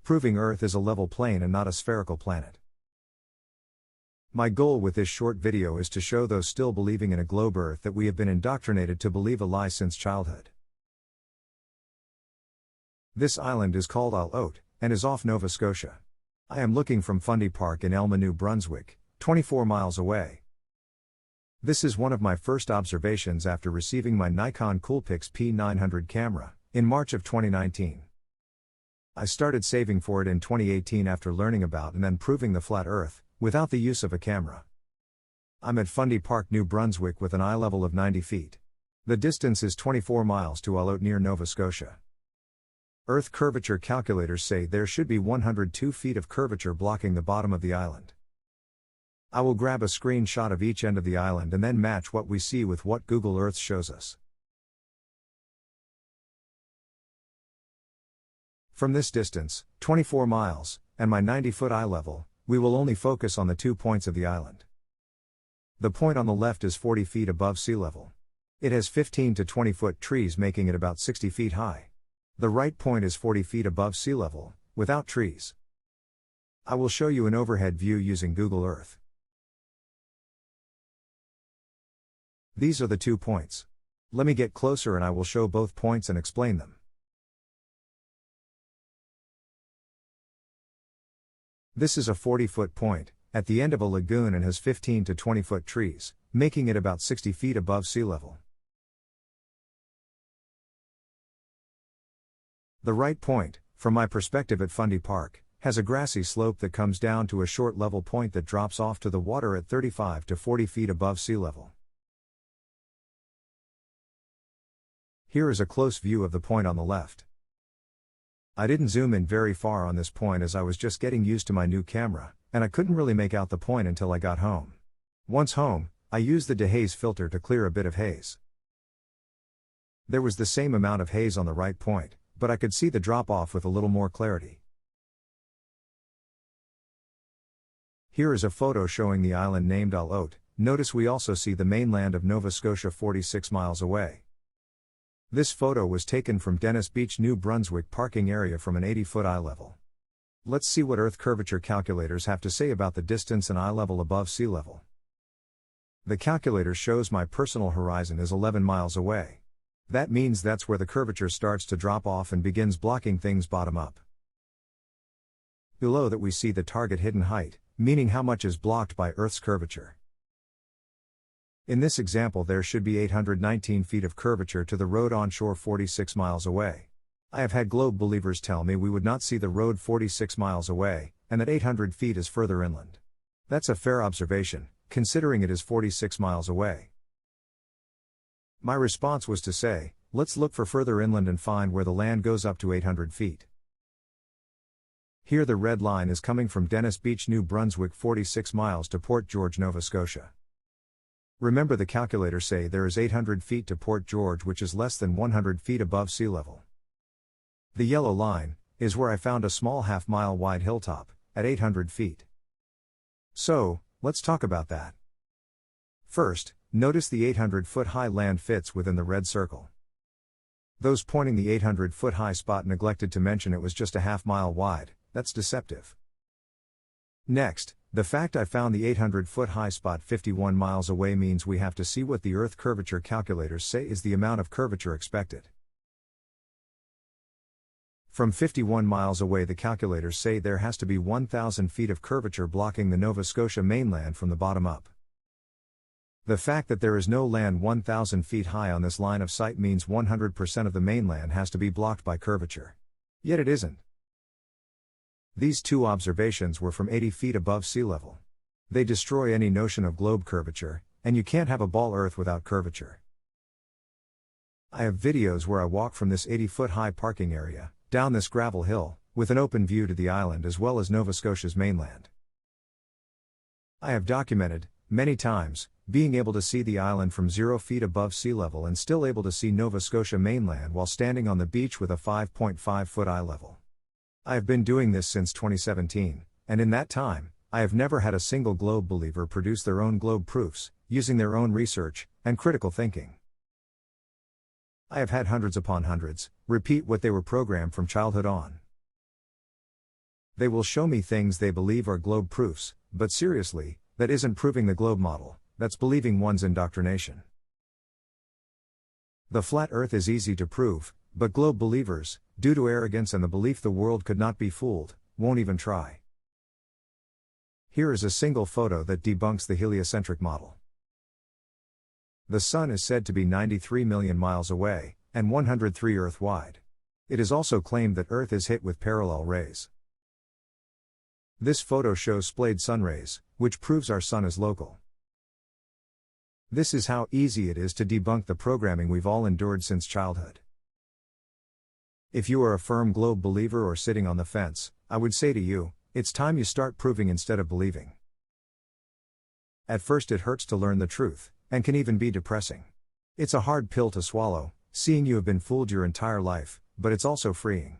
proving Earth is a level plane and not a spherical planet. My goal with this short video is to show those still believing in a globe Earth that we have been indoctrinated to believe a lie since childhood. This island is called Isle Haute, and is off Nova Scotia. I am looking from Fundy Park in Elma, New Brunswick, 24 miles away. This is one of my first observations after receiving my Nikon Coolpix P900 camera, in March of 2019. I started saving for it in 2018 after learning about and then proving the flat Earth, without the use of a camera. I'm at Fundy Park, New Brunswick with an eye level of 90 feet. The distance is 24 miles to Isle Haute near Nova Scotia. Earth curvature calculators say there should be 102 feet of curvature blocking the bottom of the island. I will grab a screenshot of each end of the island and then match what we see with what Google Earth shows us. From this distance, 24 miles, and my 90-foot eye level, we will only focus on the 2 points of the island. The point on the left is 40 feet above sea level. It has 15 to 20-foot trees making it about 60 feet high. The right point is 40 feet above sea level, without trees. I will show you an overhead view using Google Earth. These are the 2 points. Let me get closer and I will show both points and explain them. This is a 40-foot point, at the end of a lagoon and has 15 to 20-foot trees, making it about 60 feet above sea level. The right point, from my perspective at Fundy Park, has a grassy slope that comes down to a short level point that drops off to the water at 35 to 40 feet above sea level. Here is a close view of the point on the left. I didn't zoom in very far on this point as I was just getting used to my new camera, and I couldn't really make out the point until I got home. Once home, I used the dehaze filter to clear a bit of haze. There was the same amount of haze on the right point, but I could see the drop-off with a little more clarity. Here is a photo showing the island named Isle Haute. Notice we also see the mainland of Nova Scotia 46 miles away. This photo was taken from Dennis Beach, New Brunswick parking area from an 80-foot eye level. Let's see what Earth curvature calculators have to say about the distance and eye level above sea level. The calculator shows my personal horizon is 11 miles away. That means that's where the curvature starts to drop off and begins blocking things bottom up. Below that we see the target hidden height, meaning how much is blocked by Earth's curvature. In this example there should be 819 feet of curvature to the road onshore 46 miles away. I have had globe believers tell me we would not see the road 46 miles away, and that 800 feet is further inland. That's a fair observation, considering it is 46 miles away. My response was to say, let's look for further inland and find where the land goes up to 800 feet. Here the red line is coming from Dennis Beach, New Brunswick 46 miles to Port George, Nova Scotia. Remember the calculators say there is 800 feet to Port George, which is less than 100 feet above sea level. The yellow line is where I found a small half-mile wide hilltop, at 800 feet. So, let's talk about that. First, notice the 800-foot high land fits within the red circle. Those pointing the 800-foot high spot neglected to mention it was just a half-mile wide. That's deceptive. Next, the fact I found the 800-foot high spot 51 miles away means we have to see what the Earth curvature calculators say is the amount of curvature expected. From 51 miles away the calculators say there has to be 1,000 feet of curvature blocking the Nova Scotia mainland from the bottom up. The fact that there is no land 1,000 feet high on this line of sight means 100% of the mainland has to be blocked by curvature. Yet it isn't. These two observations were from 80 feet above sea level. They destroy any notion of globe curvature, and you can't have a ball Earth without curvature. I have videos where I walk from this 80-foot high parking area, down this gravel hill, with an open view to the island as well as Nova Scotia's mainland. I have documented, many times, being able to see the island from 0 feet above sea level and still able to see Nova Scotia mainland while standing on the beach with a 5.5-foot eye level. I have been doing this since 2017, and in that time, I have never had a single globe believer produce their own globe proofs, using their own research and critical thinking. I have had hundreds upon hundreds repeat what they were programmed from childhood on. They will show me things they believe are globe proofs, but seriously, that isn't proving the globe model, that's believing one's indoctrination. The flat earth is easy to prove, but globe believers, due to arrogance and the belief the world could not be fooled, won't even try. Here is a single photo that debunks the heliocentric model. The Sun is said to be 93 million miles away, and 103 Earth wide. It is also claimed that Earth is hit with parallel rays. This photo shows splayed sun rays, which proves our Sun is local. This is how easy it is to debunk the programming we've all endured since childhood. If you are a firm globe believer or sitting on the fence, I would say to you, it's time you start proving instead of believing. At first it hurts to learn the truth, and can even be depressing. It's a hard pill to swallow, seeing you have been fooled your entire life, but it's also freeing.